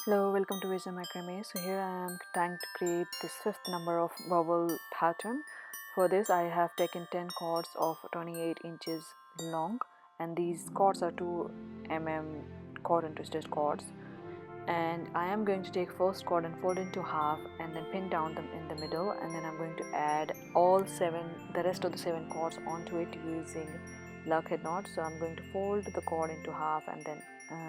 Hello, welcome to Macrame. So here I am trying to create this fifth number of bubble pattern. For this I have taken 10 cords of 28 inches long, and these cords are 2 mm cotton twisted cords. And I am going to take first cord and fold into half and then pin down them in the middle, and then I'm going to add the rest of the 7 cords onto it using luckhead knot. So I'm going to fold the cord into half, and then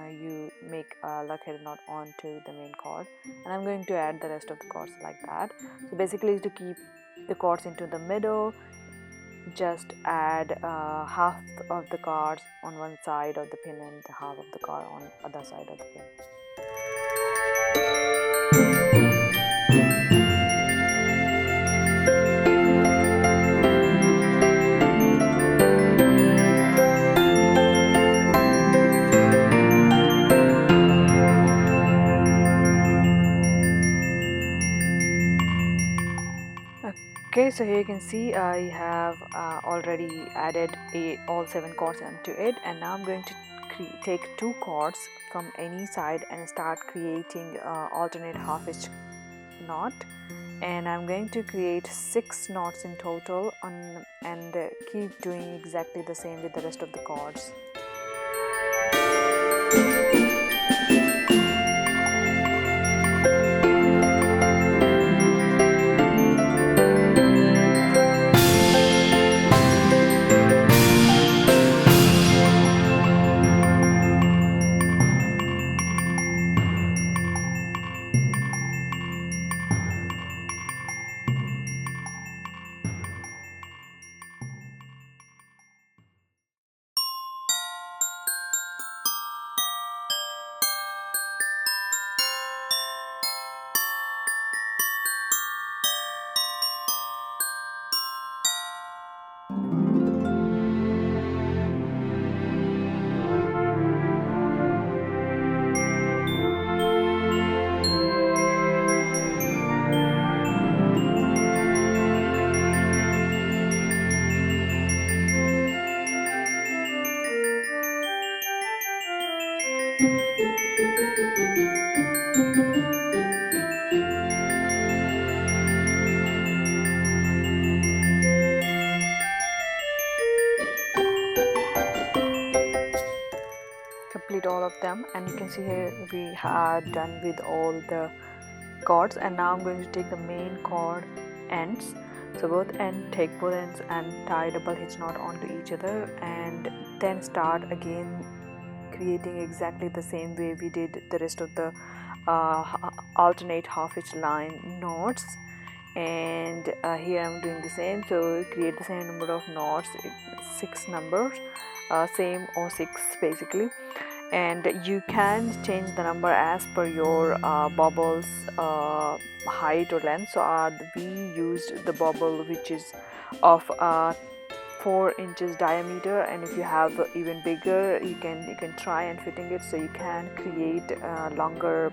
you make a luckhead knot onto the main cord, and I'm going to add the rest of the cords like that. So basically, to keep the cords into the middle, just add half of the cords on one side of the pin and half of the cord on other side of the pin. Okay, so here you can see I have already added all 7 cords into it, and now I'm going to take 2 cords from any side and start creating alternate half hitch knot, and I'm going to create 6 knots in total and keep doing exactly the same with the rest of the cords. Complete all of them, and you can see here we are done with all the cords. And now I'm going to take the main cord ends, so take both ends and tie double hitch knot onto each other, and then start again creating exactly the same way we did the rest of the alternate half hitch line knots. And here I'm doing the same, so create the same number of knots, 6 numbers, same or 6 basically, and you can change the number as per your bubble's height or length. So we used the bubble which is of 4 inches diameter, and if you have even bigger, you can try and fitting it, so you can create a longer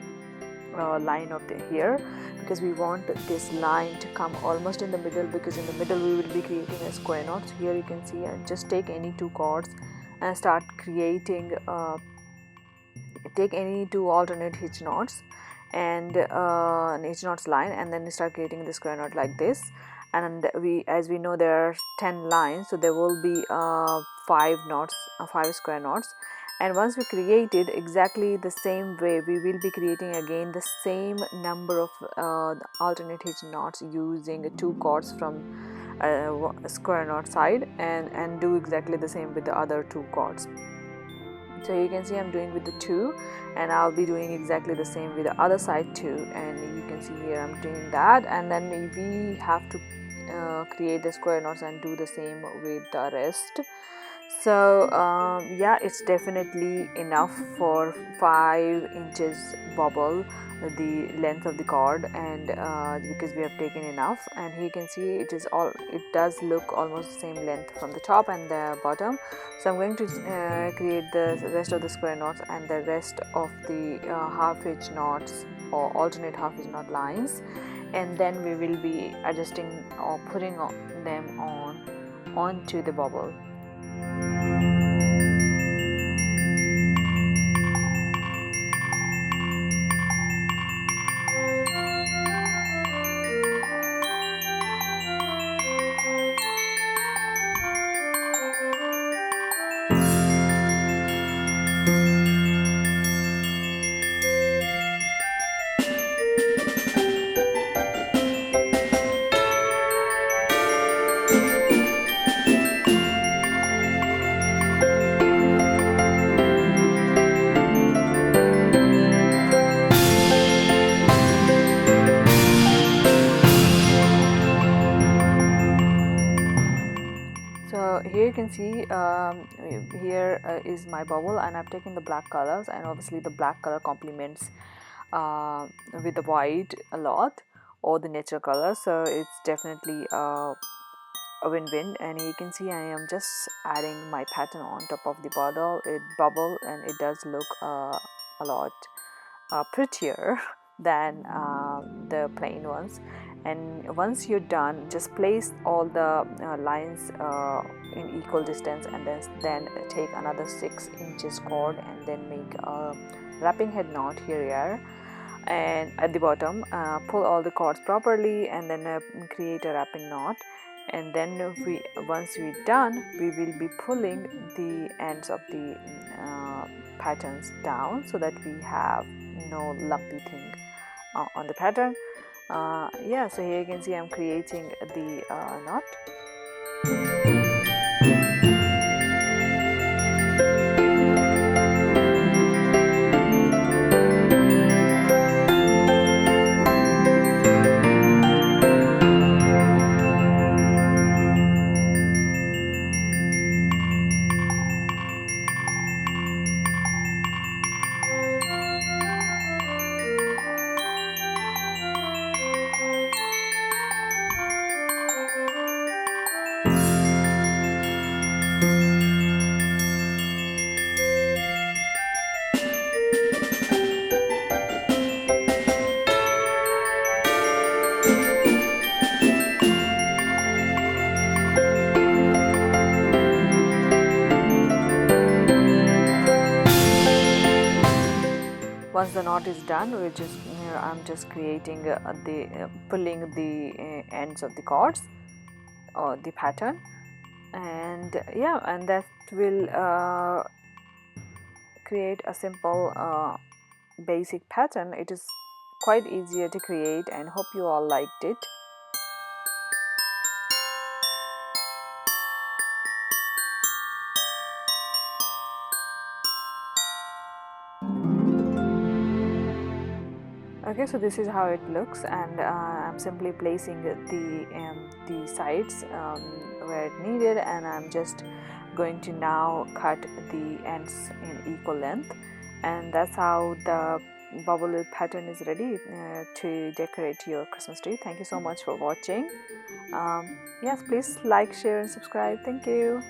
line of the here, because we want this line to come almost in the middle, because in the middle we will be creating a square knot. So here you can see, just take any 2 cords and start creating take any 2 alternate hitch knots and an hitch knots line, and then start creating the square knot like this. And as we know, there are 10 lines, so there will be 5 knots, 5 square knots. And once we created exactly the same way, we will be creating again the same number of alternate hitch knots using 2 cords from square knot side, and do exactly the same with the other 2 cords. So you can see I'm doing with the 2, and I'll be doing exactly the same with the other side too. And you can see here I'm doing that, and then we have to create the square knots and do the same with the rest. So yeah, it's definitely enough for 5 inches bubble, the length of the cord, and because we have taken enough. And here you can see it does look almost the same length from the top and the bottom. So I'm going to create the rest of the square knots and the rest of the half hitch knots or alternate half hitch knot lines, and then we will be adjusting or putting them onto the bubble. here is my bubble, and I've taken the black colors, and obviously the black color complements with the white a lot, or the natural color, so it's definitely a win-win. And you can see I am just adding my pattern on top of the bubble, and it does look a lot prettier than the plain ones. And once you're done, just place all the lines in equal distance, and then take another 6 inches cord and then make a wrapping head knot here, and at the bottom pull all the cords properly, and then create a wrapping knot. And then once we're done, we will be pulling the ends of the patterns down, so that we have no lumpy thing on the pattern. Yeah, so here you can see I'm creating the knot. Once the knot is done, I'm just creating pulling the ends of the cords or the pattern, and yeah, and that will create a simple basic pattern. It is quite easier to create, and hope you all liked it. Okay, so this is how it looks, and I'm simply placing the sides where it needed, and I'm just going to now cut the ends in equal length, and that's how the bubble pattern is ready to decorate your Christmas tree. Thank you so much for watching. Yes, please like, share and subscribe. Thank you.